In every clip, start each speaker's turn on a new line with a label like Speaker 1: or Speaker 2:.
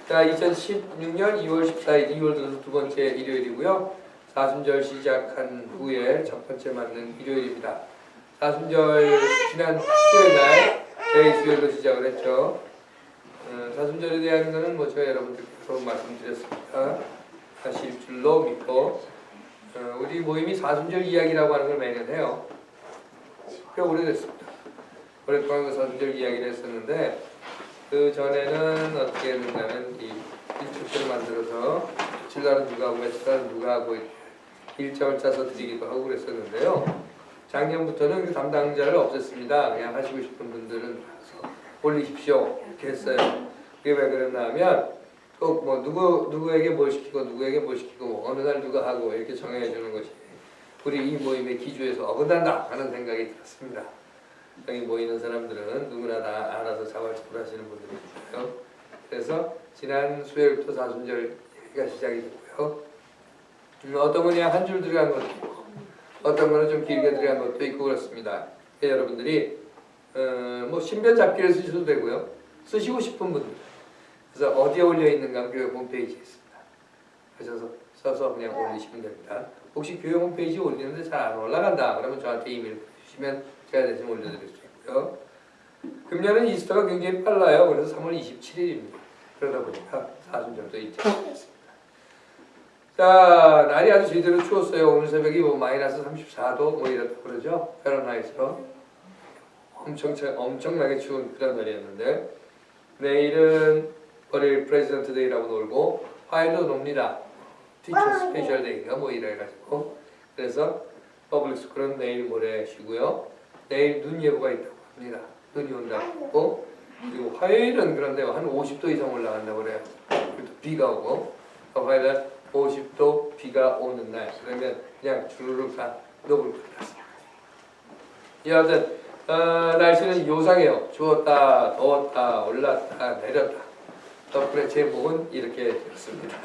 Speaker 1: 자, 2016년 2월 14일, 2월 들어서 두 번째 일요일이고요. 사순절 시작한 후에 첫 번째 맞는 일요일입니다. 사순절 지난 수요일 날 제2수요일로 시작을 했죠. 사순절에 대한 거는 뭐 제가 여러분들께서 말씀드렸습니다. 하실 줄로 믿고 우리 모임이 사순절 이야기라고 하는 걸 매년 해요. 꽤 오래됐습니다. 오랫동안 그 사순절 이야기를 했었는데 그 전에는 어떻게 했는가는 이 일축제를 만들어서 며칠날은 누가 하고 며칠날은 누가 하고 일정을 짜서 드리기도 하고 그랬었는데요. 작년부터는 그 담당자를 없앴습니다. 그냥 하시고 싶은 분들은 가서 올리십시오 이렇게 했어요. 그게 왜 그랬나 하면 꼭 뭐 누구에게 뭘 시키고 누구에게 뭘 시키고 어느 날 누가 하고 이렇게 정해 주는 것이 우리 이 모임의 기조에서 어긋난다 하는 생각이 들었습니다. 여기 모이는 사람들은 누구나 다 알아서 자발적으로 하시는 분들이고요. 그래서 지난 수요일부터 사순절 얘기가 시작이 됐고요. 어떤 건 그냥 한 줄 들어간 것도 있고 어떤 거는 좀 길게 들어간 것도 있고 그렇습니다. 여러분들이 뭐 신변 잡기를 쓰셔도 되고요. 쓰시고 싶은 분들 그래서 어디에 올려 있는가 교회 홈페이지에 있습니다. 그래서 써서 그냥 올리시면 됩니다. 혹시 교회 홈페이지에 올리는데 잘 안 올라간다 그러면 저한테 이메일 보내주시면 제가 대신 올려드릴 수 있고요. 금년은 이스터가 굉장히 빨라요. 그래서 3월 27일입니다. 그러다 보니까 사순절도 일찍 있습니다. 자, 날이 아주 제대로 추웠어요. 오늘 새벽이 뭐 마이너스 34도 뭐 이렇다고 그러죠. 페런하이트로 엄청나게 추운 그런 날이었는데 내일은 월요일 프레지던트 데이라고 놀고 화요일도 놉니다. 티처 스페셜 데이가 뭐 이래가지고 그래서 퍼블릭 스쿨은 내일 모레 쉬고요. 내일 눈 예보가 있다고 합니다. 눈이 온다고. 그리고 화요일은 그런데 한 50도 이상 올라간다고 그래요. 그리고 비가 오고 화요일날 50도 비가 오는 날 그러면 그냥 주르륵 다 녹을 것 같습니다. 여하튼 날씨는 요상해요. 추웠다 더웠다 올랐다 내렸다. 덕분에 제 목은 이렇게 되었습니다.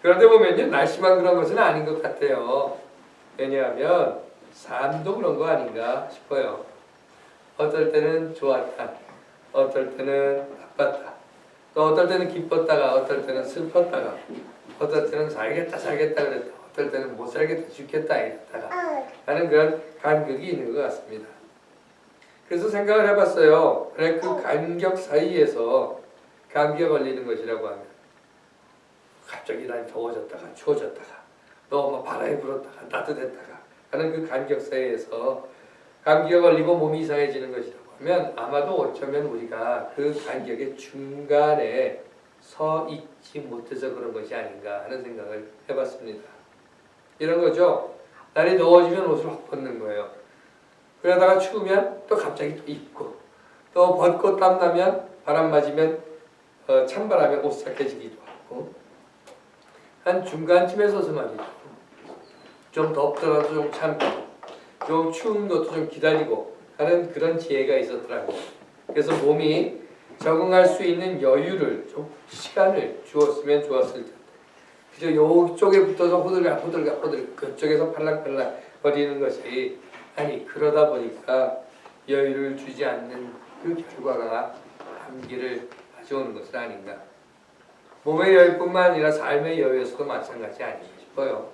Speaker 1: 그런데 보면요 날씨만 그런 것은 아닌 것 같아요. 왜냐하면 삶도 그런 거 아닌가 싶어요. 어떨 때는 좋았다. 어떨 때는 나빴다. 또 어떨 때는 기뻤다가 어떨 때는 슬펐다가 어떨 때는 살겠다 그랬다. 어떨 때는 못 살겠다 죽겠다 이랬다가 하는 그런 간격이 있는 것 같습니다. 그래서 생각을 해봤어요. 그래 그 간격 사이에서 감기가 걸리는 것이라고 하면 갑자기 날이 더워졌다가 추워졌다가 또 뭐 바람이 불었다가 따뜻했다가 하는 그 간격 사이에서 감기가 걸리고 몸이 이상해지는 것이라고 하면 아마도 어쩌면 우리가 그 간격의 중간에 서 있지 못해서 그런 것이 아닌가 하는 생각을 해봤습니다. 이런 거죠. 날이 더워지면 옷을 확 벗는 거예요. 그러다가 추우면 또 갑자기 또 입고 또 벗고 땀나면 바람 맞으면 찬바람에 오싹해지기도 하고 한 중간쯤에 서서 말이죠. 좀 덥더라도 좀 참고 좀 추운 것도 좀 기다리고 하는 그런 지혜가 있었더라고요. 그래서 몸이 적응할 수 있는 여유를 좀 시간을 주었으면 좋았을 텐데 그저 이쪽에 붙어서 호들갑 그쪽에서 팔랑팔랑 거리는 것이 아니 그러다 보니까 여유를 주지 않는 그 결과가 감기를 가져오는 것은 아닌가. 몸의 여유뿐만 아니라 삶의 여유에서도 마찬가지 아닌가 싶어요.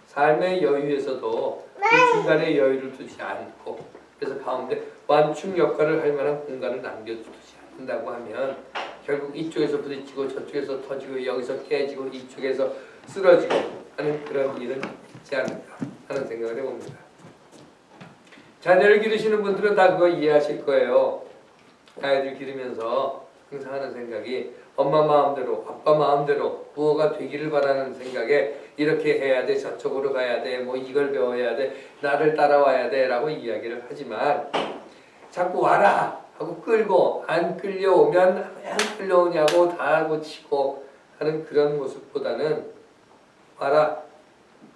Speaker 1: 삶의 여유에서도 그 중간에 여유를 두지 않고 그래서 가운데 완충 역할을 할 만한 공간을 남겨두지 않는다고 하면 결국 이쪽에서 부딪히고 저쪽에서 터지고 여기서 깨지고 이쪽에서 쓰러지고 하는 그런 일은 있지 않을까 하는 생각을 해봅니다. 자녀를 기르시는 분들은 다 그거 이해하실 거예요. 아이들 기르면서 항상 하는 생각이 엄마 마음대로 아빠 마음대로 부모가 되기를 바라는 생각에 이렇게 해야 돼 저쪽으로 가야 돼 뭐 이걸 배워야 돼 나를 따라와야 돼 라고 이야기를 하지만 자꾸 와라 하고 끌고 안 끌려오면 왜 안 끌려오냐고 다 하고 치고 하는 그런 모습보다는 와라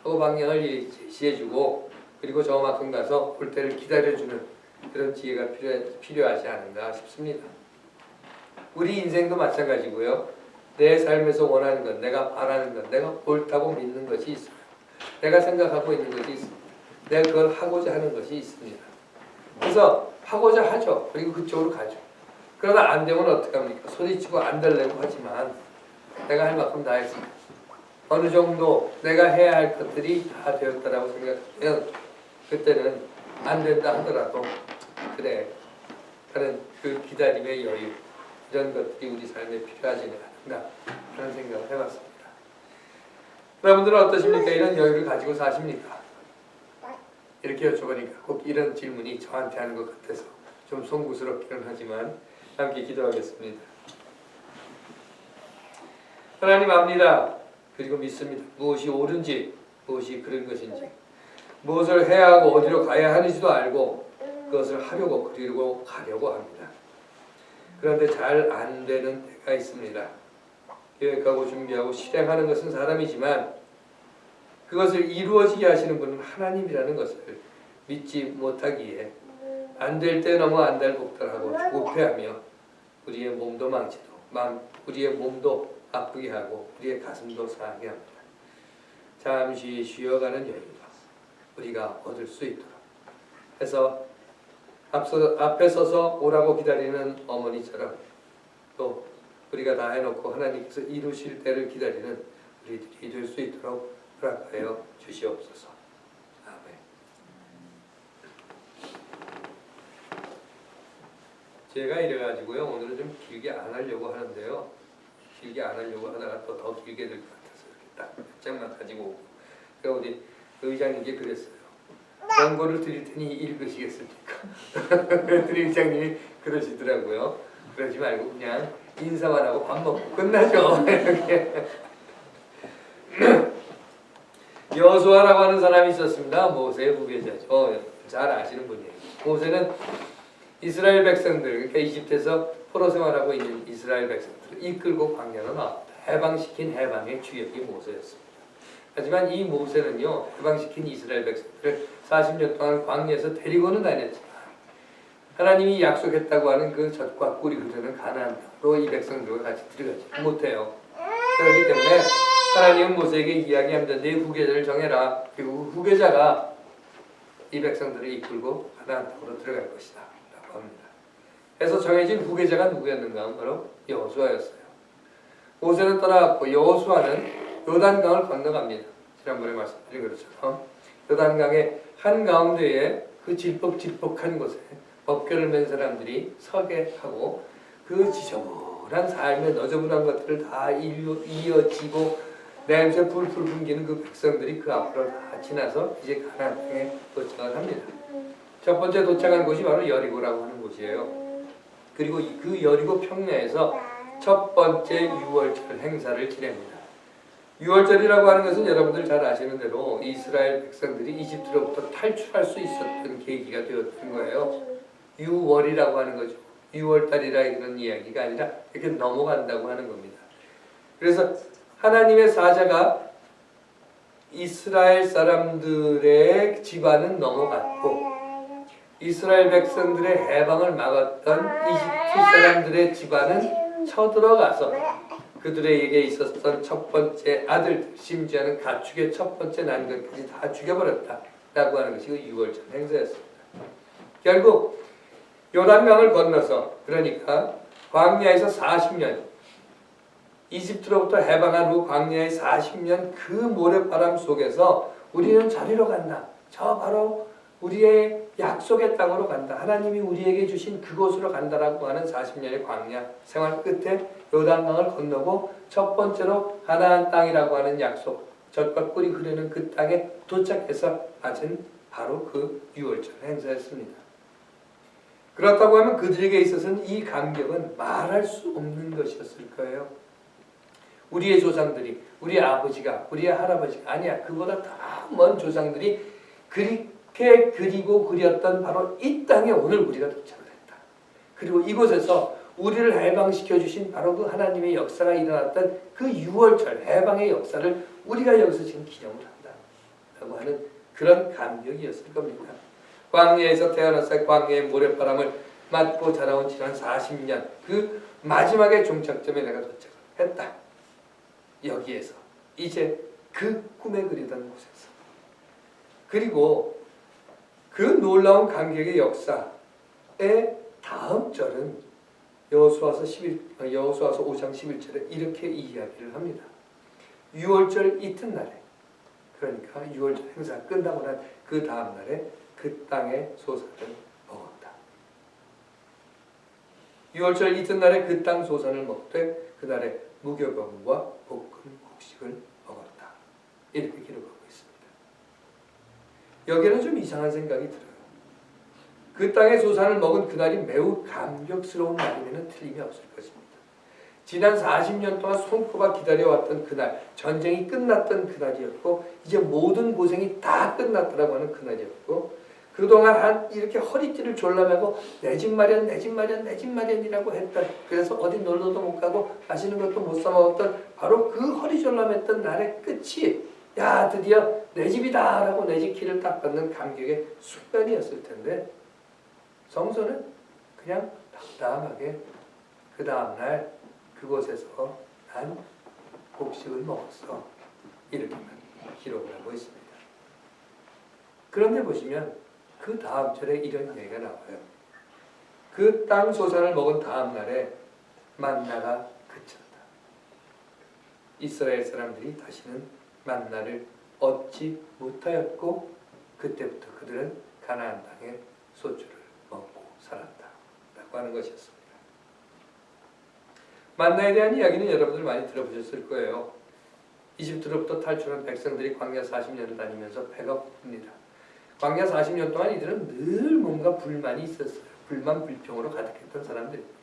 Speaker 1: 하고 방향을 제시해주고 그리고 저만큼 가서 올 때를 기다려주는 그런 지혜가 필요하지 않은가 싶습니다. 우리 인생도 마찬가지고요. 내 삶에서 원하는 것, 내가 바라는 것, 내가 옳다고 믿는 것이 있어요. 내가 생각하고 있는 것이 있습니다. 내가 그걸 하고자 하는 것이 있습니다. 그래서 하고자 하죠. 그리고 그쪽으로 가죠. 그러다 안 되면 어떡합니까? 소리치고 안 되려고 하지만 내가 할 만큼 다 했습니다. 어느 정도 내가 해야 할 것들이 다 되었다라고 생각하면 그때는 안 된다 하더라도 그래 하는 그 기다림의 여유 이런 것들이 우리 삶에 필요하지는 않나 하는 생각을 해봤습니다. 여러분들은 어떠십니까? 이런 여유를 가지고 사십니까? 이렇게 여쭤보니까 꼭 이런 질문이 저한테 하는 것 같아서 좀 송구스럽기는 하지만 함께 기도하겠습니다. 하나님 압니다. 그리고 믿습니다. 무엇이 옳은지 무엇이 그런 것인지 무엇을 해야 하고 어디로 가야 하는지도 알고 그것을 하려고 그리고 가려고 합니다. 그런데 잘 안 되는 때가 있습니다. 계획하고 준비하고 실행하는 것은 사람이지만 그것을 이루어지게 하시는 분은 하나님이라는 것을 믿지 못하기에 안 될 때 너무 안달복달하고 조급해하며 우리의 몸도 망치고 우리의 몸도 아프게 하고 우리의 가슴도 상하게 합니다. 잠시 쉬어가는 여유가 우리가 얻을 수 있도록 해서 앞에 서서 오라고 기다리는 어머니처럼 또 우리가 다 해놓고 하나님께서 이루실 때를 기다리는 우리들이 될 수 있도록 허락하여 주시옵소서. 아멘. 제가 이래가지고요 오늘은 좀 길게 안 하려고 하는데요 길게 안 하려고 하다가 또 더 길게 될 것 같아서 이렇게 딱 몇 장만 가지고 오고 그러니까 우리 의장님께 그랬어요. 원고를 드릴 테니 읽으시겠습니까? 그랬더니 의장님이 그러시더라고요. 그러지 말고 그냥 인사만 하고 밥 먹고 끝나죠. 이렇게. 여호수아라고 하는 사람이 있었습니다. 모세의 후계자죠. 잘 아시는 분이에요. 모세는 이스라엘 백성들, 그러니까 이집트에서 포로 생활하고 있는 이스라엘 백성들을 이끌고 광야로 나왔다. 해방시킨 해방의 주역이 모세였습니다. 하지만 이 모세는요, 해방시킨 이스라엘 백성들을 40년 동안 광야에서 데리고는 다녔지만 하나님이 약속했다고 하는 그 젖과 꿀이 흐르는 가나안 땅으로 이 백성들과 같이 들어가지 못해요. 그렇기 때문에 하나님은 모세에게 이야기합니다. 네 후계자를 정해라. 그리고 후계자가 이 백성들을 이끌고 가나안 땅으로 들어갈 것이다 라고 합니다. 그래서 정해진 후계자가 누구였는가? 바로 여호수아였어요. 모세는 떠나갔고 여호수아는 요단강을 건너갑니다. 지난번에 말씀드린 것처럼 요단강의 한가운데에 그 질퍽질퍽한 곳에 법궤를 맨 사람들이 서게 하고 그 지저분한 삶의 너저분한 것들을 다 이어지고 냄새 풀풀 풍기는 그 백성들이 그 앞으로 다 지나서 이제 가나안 땅에 도착을 합니다. 첫 번째 도착한 곳이 바로 여리고라고 하는 곳이에요. 그리고 그 여리고 평야에서 첫 번째 유월절 행사를 지냅니다. 유월절이라고 하는 것은 여러분들 잘 아시는 대로 이스라엘 백성들이 이집트로부터 탈출할 수 있었던 계기가 되었던 거예요. 유월이라고 하는 거죠. 유월달이라 이런 이야기가 아니라 이렇게 넘어간다고 하는 겁니다. 그래서 하나님의 사자가 이스라엘 사람들의 집안은 넘어갔고 이스라엘 백성들의 해방을 막았던 이집트 사람들의 집안은 쳐들어가서 그들에게 있었던 첫 번째 아들, 심지어는 가축의 첫 번째 난 것까지 다 죽여버렸다라고 하는 것이 그 유월절 행사였습니다. 결국 요단강을 건너서 그러니까 광야에서 40년 이집트로부터 해방한 후 광야의 40년 그 모래바람 속에서 우리는 저리로 간다. 저 바로 우리의 약속의 땅으로 간다. 하나님이 우리에게 주신 그곳으로 간다라고 하는 40년의 광야 생활 끝에 요단강을 건너고 첫 번째로 가나안 땅이라고 하는 약속, 젖과 꿀이 흐르는 그 땅에 도착해서 맞은 바로 그 유월절 행사였습니다. 그렇다고 하면 그들에게 있어서는 이 감격은 말할 수 없는 것이었을 거예요. 우리의 조상들이, 우리 아버지가, 우리의 할아버지가 아니야. 그보다 더 먼 조상들이 그렇게 그리고 그렸던 바로 이 땅에 오늘 우리가 도착을 했다. 그리고 이곳에서 우리를 해방시켜 주신 바로 그 하나님의 역사가 일어났던 그 유월절 해방의 역사를 우리가 여기서 지금 기념을 한다. 라고 하는 그런 감격이었을 겁니다. 광야에서 태어나서 광야의 모래바람을 맞고 자라온 지난 40년 그 마지막의 종착점에 내가 도착을 했다. 여기에서 이제 그 꿈에 그리던 곳에서 그리고 그 놀라운 감격의 역사의 다음 절은 여호수아서 5장 11절에 이렇게 이야기를 합니다. 6월절 이튿날에, 그러니까 6월절 행사 끝나고 난 그 다음 날에 그 땅의 소산을 먹었다. 6월절 이튿날에 그 땅 소산을 먹되 그날에 무교병과 볶은 곡식을 먹었다. 이렇게 기록하고 있습니다. 여기에는 좀 이상한 생각이 들어요. 그 땅의 소산을 먹은 그날이 매우 감격스러운 날이면 틀림이 없을 것입니다. 지난 40년 동안 손꼽아 기다려왔던 그날, 전쟁이 끝났던 그날이었고 이제 모든 고생이 다 끝났더라고 하는 그날이었고 그동안 이렇게 허리띠를 졸라매고 내 집 마련, 내 집 마련, 내 집 마련이라고 했던, 그래서 어디 놀러도 못 가고 맛있는 것도 못 사 먹었던 바로 그 허리 졸라맸던 날의 끝이 야 드디어 내 집이다 라고 내 집 키를 딱 받는 감격의 순간이었을 텐데 성서는 그냥 담담하게 그 다음날 그곳에서 난 곡식을 먹었어 이렇게만 기록을 하고 있습니다. 그런데 보시면 그 다음 절에 이런 얘기가 나와요. 그 땅 소산을 먹은 다음 날에 만나가 그쳤다. 이스라엘 사람들이 다시는 만나를 얻지 못하였고 그때부터 그들은 가나안 땅에 소출을 먹고 살았다 라고 하는 것이었습니다. 만나에 대한 이야기는 여러분들 많이 들어보셨을 거예요. 이집트로부터 탈출한 백성들이 광야 40년을 다니면서 배가 고픕니다. 광야 40년 동안 이들은 늘 뭔가 불만이 있었어요. 불만 불평으로 가득했던 사람들입니다.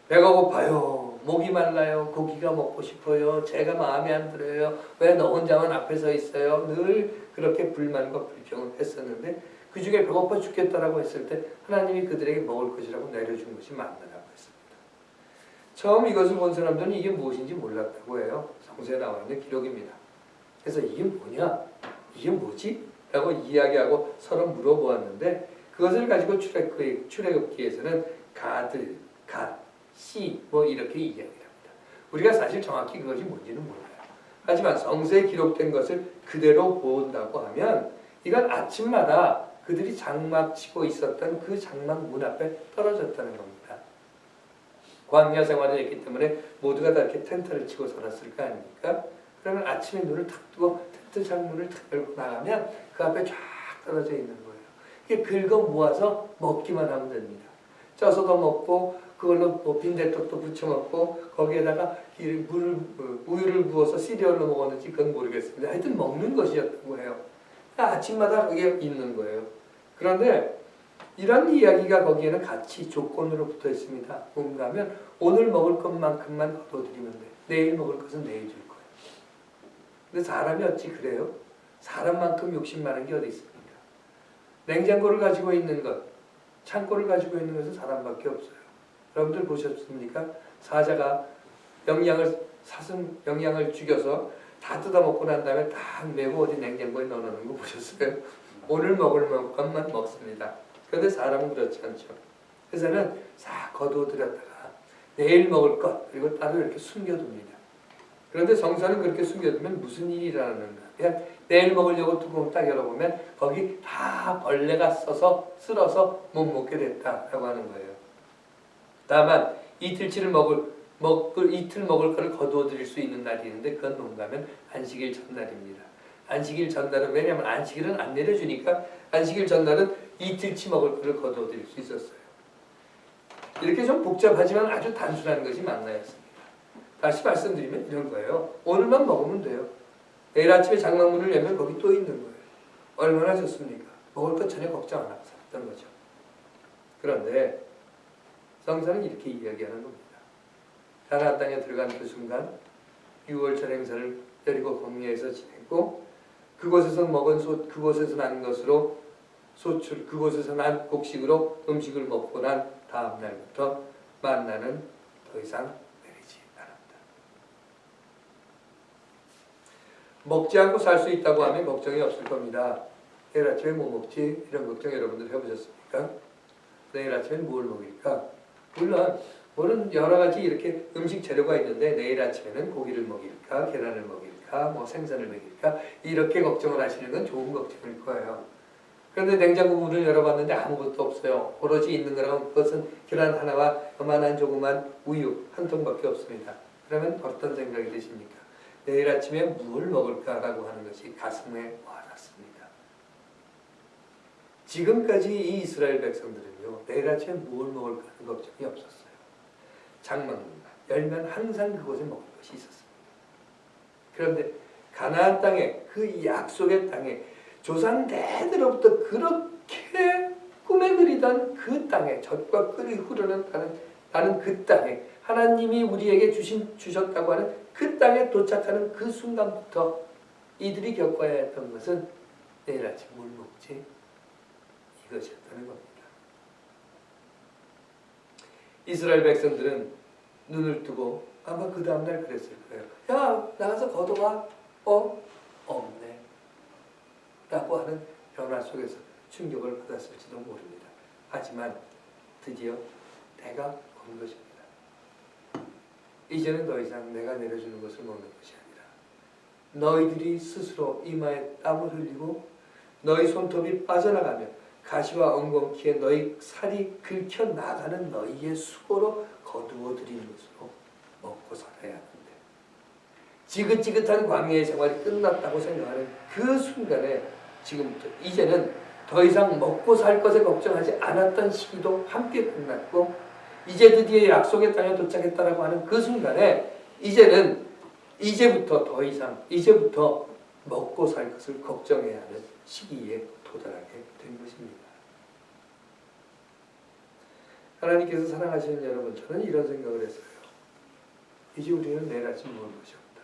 Speaker 1: 배가 고파요. 목이 말라요. 고기가 먹고 싶어요. 제가 마음에 안 들어요. 왜 너 혼자만 앞에 서 있어요? 늘 그렇게 불만과 불평을 했었는데 그 중에 배고파 죽겠다라고 했을 때 하나님이 그들에게 먹을 것이라고 내려준 것이 만나라고 했습니다. 처음 이것을 본 사람들은 이게 무엇인지 몰랐다고 해요. 성서에 나와 있는 기록입니다. 그래서 이게 뭐냐? 이게 뭐지? 라고 이야기하고 서로 물어보았는데 그것을 가지고 출애굽기에서는 가들, 갓, 씨 뭐 이렇게 이야기를 합니다. 우리가 사실 정확히 그것이 뭔지는 몰라요. 하지만 성서에 기록된 것을 그대로 본다고 하면 이건 아침마다 그들이 장막 치고 있었던 그 장막 문 앞에 떨어졌다는 겁니다. 광야 생활을 했기 때문에 모두가 다 이렇게 텐트를 치고 살았을 거 아닙니까? 그러면 아침에 눈을 탁 뜨고 텐트 창문을 탁 열고 나가면 그 앞에 쫙 떨어져 있는 거예요. 이게 긁어 모아서 먹기만 하면 됩니다. 쪄서도 먹고 그걸로 뭐 빈대떡도 부쳐 먹고 거기에다가 우유를 부어서 시리얼로 먹었는지 그건 모르겠습니다. 하여튼 먹는 것이었던 거예요. 아침마다 그게 있는 거예요. 그런데 이런 이야기가 거기에는 같이 조건으로 붙어 있습니다. 뭔가 하면 오늘 먹을 것만큼만 거둬드리면 돼. 내일 먹을 것은 내일 줄 거예요. 근데 사람이 어찌 그래요? 사람만큼 욕심 많은 게 어디 있습니까? 냉장고를 가지고 있는 것, 창고를 가지고 있는 것은 사람밖에 없어요. 여러분들 보셨습니까? 사자가 영양을 죽여서 다 뜯어먹고 난 다음에 다 메고 어디 냉장고에 넣어놓는 거 보셨어요? 오늘 먹을 것만 먹습니다. 그런데 사람은 그렇지 않죠. 그래서는 싹 거두어들였다가 내일 먹을 것 그리고 따로 이렇게 숨겨둡니다. 그런데 성서는 그렇게 숨겨두면 무슨 일이 일어나는가 하면 내일 먹으려고 뚜껑을 딱 열어보면 거기 다 벌레가 쓸어서 못 먹게 됐다라고 하는 거예요. 다만 이틀 먹을 것을 거두어들일 수 있는 날이 있는데 그건 뭔가 하면 안식일 전날입니다. 안식일 전날은 왜냐하면 안식일은 안 내려주니까 안식일 전날은 이틀치 먹을 것을 거두어들일 수 있었어요. 이렇게 좀 복잡하지만 아주 단순한 것이 만나였습니다. 다시 말씀드리면 이런 거예요. 오늘만 먹으면 돼요. 내일 아침에 장막문을 열면 거기 또 있는 거예요. 얼마나 좋습니까? 먹을 것 전혀 걱정 안 하고 살았던 거죠. 그런데 성서는 이렇게 이야기하는 겁니다. 가나안 땅에 들어간 그 순간 6월절 행사를 여리고 광야에서 지냈고 그곳에서 먹은 그곳에서 난 것으로 그곳에서 난 곡식으로 음식을 먹고 난 다음 날부터 만나는 더 이상 내리지 않았다. 먹지 않고 살 수 있다고 하면 걱정이 없을 겁니다. 내일 아침에 뭐 먹지? 이런 걱정 여러분들 해보셨습니까? 내일 아침엔 뭘 먹일까? 물론 여러 가지 이렇게 음식 재료가 있는데 내일 아침에는 고기를 먹일까? 계란을 먹일까? 뭐 생선을 먹일까? 이렇게 걱정을 하시는 건 좋은 걱정일 거예요. 그런데 냉장고 문을 열어봤는데 아무것도 없어요. 오로지 있는 거라면 그것은 계란 하나와 요만한 조그만 우유 한 통밖에 없습니다. 그러면 어떤 생각이 드십니까? 내일 아침에 뭘 먹을까라고 하는 것이 가슴에 와닿습니다. 지금까지 이 이스라엘 백성들은요, 내일 아침에 뭘 먹을까 하는 걱정이 없었어요. 장 먹는다. 열면 항상 그곳에 먹을 것이 있었습니다. 그런데 가나안 땅에, 그 약속의 땅에 조상 대대로부터 그렇게 꿈에 그리던 그 땅에, 젖과 꿀이 흐르는 나는 그 땅에, 하나님이 우리에게 주셨다고 하는 그 땅에 도착하는 그 순간부터 이들이 겪어야 했던 것은 내일 아침 뭘 먹지? 이것이었다는 겁니다. 이스라엘 백성들은 눈을 뜨고 아마 그 다음날 그랬을 거예요. 야, 나가서 걷어가. 없네. 라고 하는 변화 속에서 충격을 받았을지도 모릅니다. 하지만 드디어 때가 온 것입니다. 이제는 더 이상 내가 내려주는 것을 먹는 것이 아니라 너희들이 스스로 이마에 땀을 흘리고 너희 손톱이 빠져나가며 가시와 엉겅퀴에 너희 살이 긁혀 나가는 너희의 수고로 거두어 드리는 것으로 먹고 살아야 하는데, 지긋지긋한 광야의 생활이 끝났다고 생각하는 그 순간에 지금부터 이제는 더 이상 먹고 살 것에 걱정하지 않았던 시기도 함께 끝났고, 이제 드디어 약속의 땅에 도착했다라고 하는 그 순간에 이제부터 더 이상 먹고 살 것을 걱정해야 하는 시기에 도달하게 된 것입니다. 하나님께서 사랑하시는 여러분, 저는 이런 생각을 했어요. 이제 우리는 내일 아침 먹을 것이 없다.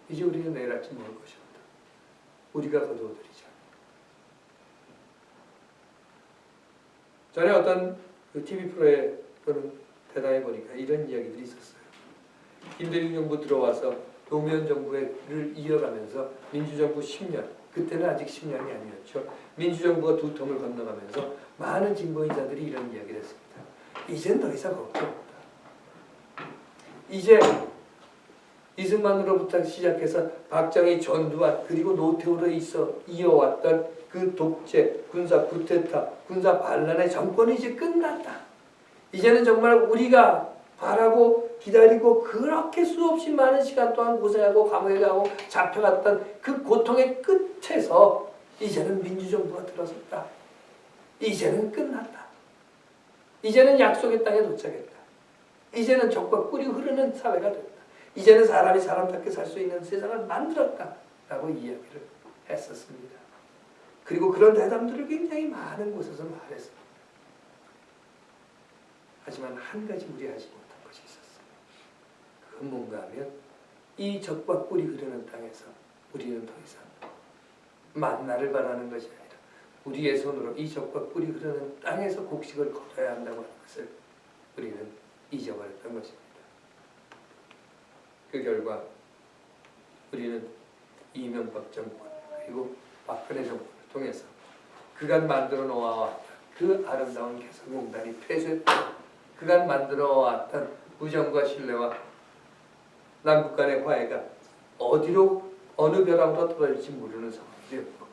Speaker 1: 이제 우리는 내일 아침 먹을 것이 없다. 우리가 거두어드리자. 전에 어떤 TV 프로에 또는 대단해 보니까 이런 이야기들이 있었어요. 김대중 정부 들어와서 노무현 정부를 이어가면서 민주정부 10년, 그때는 아직 10년이 아니었죠. 민주정부가 두 텀을 건너가면서 많은 진보인자들이 이런 이야기를 했습니다. 이젠 더 이상 걱정 없다. 이제 이승만으로부터 시작해서 박정희, 전두환, 그리고 노태우로 이어왔던 그 독재, 군사 쿠데타, 군사 반란의 정권이 이제 끝났다. 이제는 정말 우리가 바라고 기다리고 그렇게 수없이 많은 시간 동안 고생하고 감옥에 가고 잡혀갔던 그 고통의 끝에서 이제는 민주정부가 들어섰다. 이제는 끝났다. 이제는 약속의 땅에 도착했다. 이제는 적과 꿀이 흐르는 사회가 됐다. 이제는 사람이 사람답게 살 수 있는 세상을 만들었다. 라고 이야기를 했었습니다. 그리고 그런 대담들을 굉장히 많은 곳에서 말했습니다. 하지만 한 가지 우려하지 못한 것이 있었어요. 그건 뭔가 하면 이 적과 꿀이 흐르는 땅에서 우리는 더 이상 만나를 바라는 것이 아니라 우리의 손으로 이 적과 꿀이 흐르는 땅에서 곡식을 거둬야 한다고 하는 것을 우리는 잊어버렸던 것입니다. 그 결과 우리는 이명박 정권 그리고 박근혜 정권을 통해서 그간 만들어 놓아왔던 그 아름다운 개성공단이 폐쇄했고, 그간 만들어 왔던 우정과 신뢰와 남북 간의 화해가 어디로 어느 벼랑으로 떨어질지 모르는 상황이 되었고,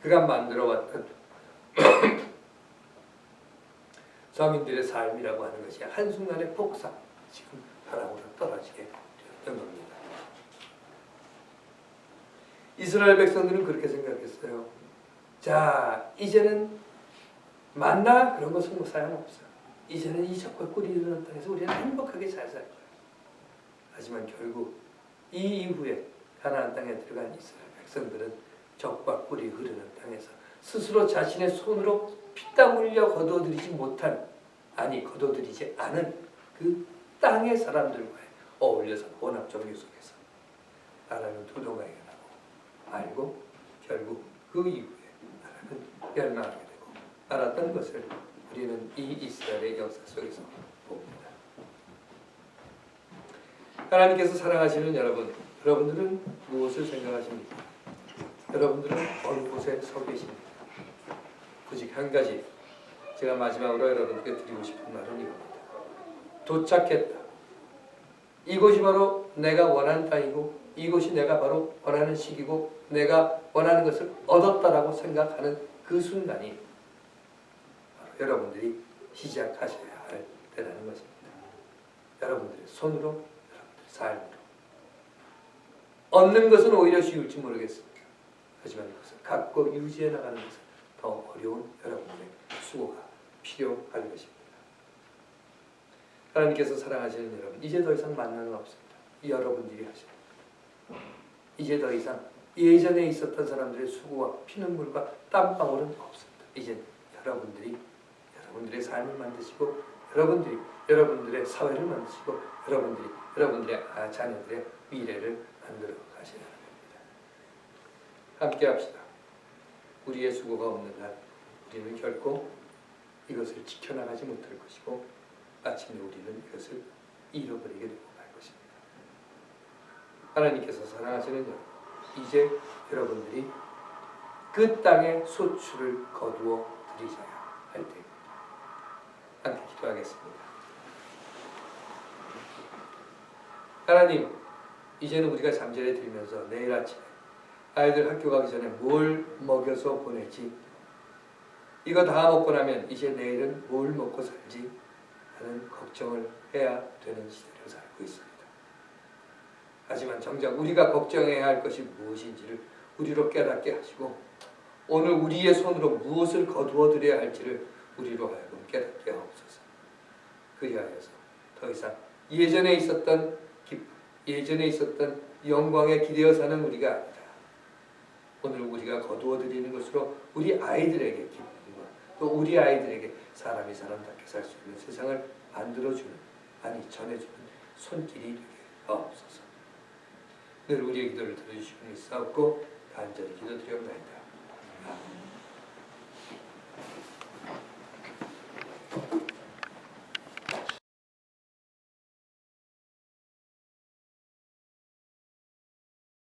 Speaker 1: 그간 만들어 왔던 서민들의 삶이라고 하는 것이 한순간에 폭삭 지금 벼랑으로 떨어지게 되었던 겁니다. 이스라엘 백성들은 그렇게 생각했어요. 자, 이제는 만나 그런 것은 뭐 소용없어. 이제는 이 적과 꿀이 흐르는 땅에서 우리는 행복하게 잘 살 거야. 하지만 결국 이 이후에 가나안 땅에 들어간 이스라엘 백성들은 적과 꿀이 흐르는 땅에서 스스로 자신의 손으로 피땀 흘려 거둬들이지 않은 그 땅의 사람들과의 어울려서 혼합 종교 속에서 나라는 두동강에 나고 말고 결국 그 이후에 나라는 멸망하게 되고 말았던 것을 우리는 이 이스라엘의 역사 속에서 봅니다. 하나님께서 사랑하시는 여러분들은 무엇을 생각하십니까? 여러분들은 어느 곳에 서 계십니까? 오직 한 가지 제가 마지막으로 여러분께 드리고 싶은 말은 이겁니다. 도착했다. 이곳이 바로 내가 원하는 땅이고 이것이 내가 바로 원하는 시기고 내가 원하는 것을 얻었다라고 생각하는 그 순간이 바로 여러분들이 시작하셔야 할 때라는 것입니다. 여러분들의 손으로, 여러분들의 삶으로. 얻는 것은 오히려 쉬울지 모르겠습니다. 하지만 이것을 갖고 유지해 나가는 것은 더 어려운 여러분들의 수고가 필요한 것입니다. 하나님께서 사랑하시는 여러분, 이제 더 이상 만나는 없습니다. 여러분들이 하십니다. 이제 더 이상 예전에 있었던 사람들의 수고와 피눈물과 땀방울은 없습니다. 이제 여러분들의 삶을 만드시고 여러분들의 사회를 만드시고 여러분들의 자녀들의 미래를 만들어 가셔야 합니다. 함께 합시다. 우리의 수고가 없는 한 우리는 결코 이것을 지켜나가지 못할 것이고 마침내 우리는 이것을 잃어버리게 되고 말 것입니다. 하나님께서 사랑하시는 여러분, 이제 여러분들이 그 땅의 소출을 거두어 드리셔야 할 때입니다. 함께 기도하겠습니다. 하나님, 이제는 우리가 잠자리에 들면서 내일 아침에 아이들 학교 가기 전에 뭘 먹여서 보내지, 이거 다 먹고 나면 이제 내일은 뭘 먹고 살지 하는 걱정을 해야 되는 시대를 살고 있습니다. 하지만 정작 우리가 걱정해야 할 것이 무엇인지를 우리로 깨닫게 하시고 오늘 우리의 손으로 무엇을 거두어 드려야 할지를 우리로 하여금 깨닫게 하옵소서. 그리하여서 더 이상 예전에 있었던 기쁨, 예전에 있었던 영광에 기대어 사는 우리가 아니라 오늘 우리가 거두어 드리는 것으로 우리 아이들에게 기쁨과 또 우리 아이들에게 사람이 사람답게 살 수 있는 세상을 만들어주는, 아니 전해주는 손길이 되게 하옵소서. 늘 우리의 기도를 들어주시고 있사옵고 간절히 기도드리옵나이다. 아멘.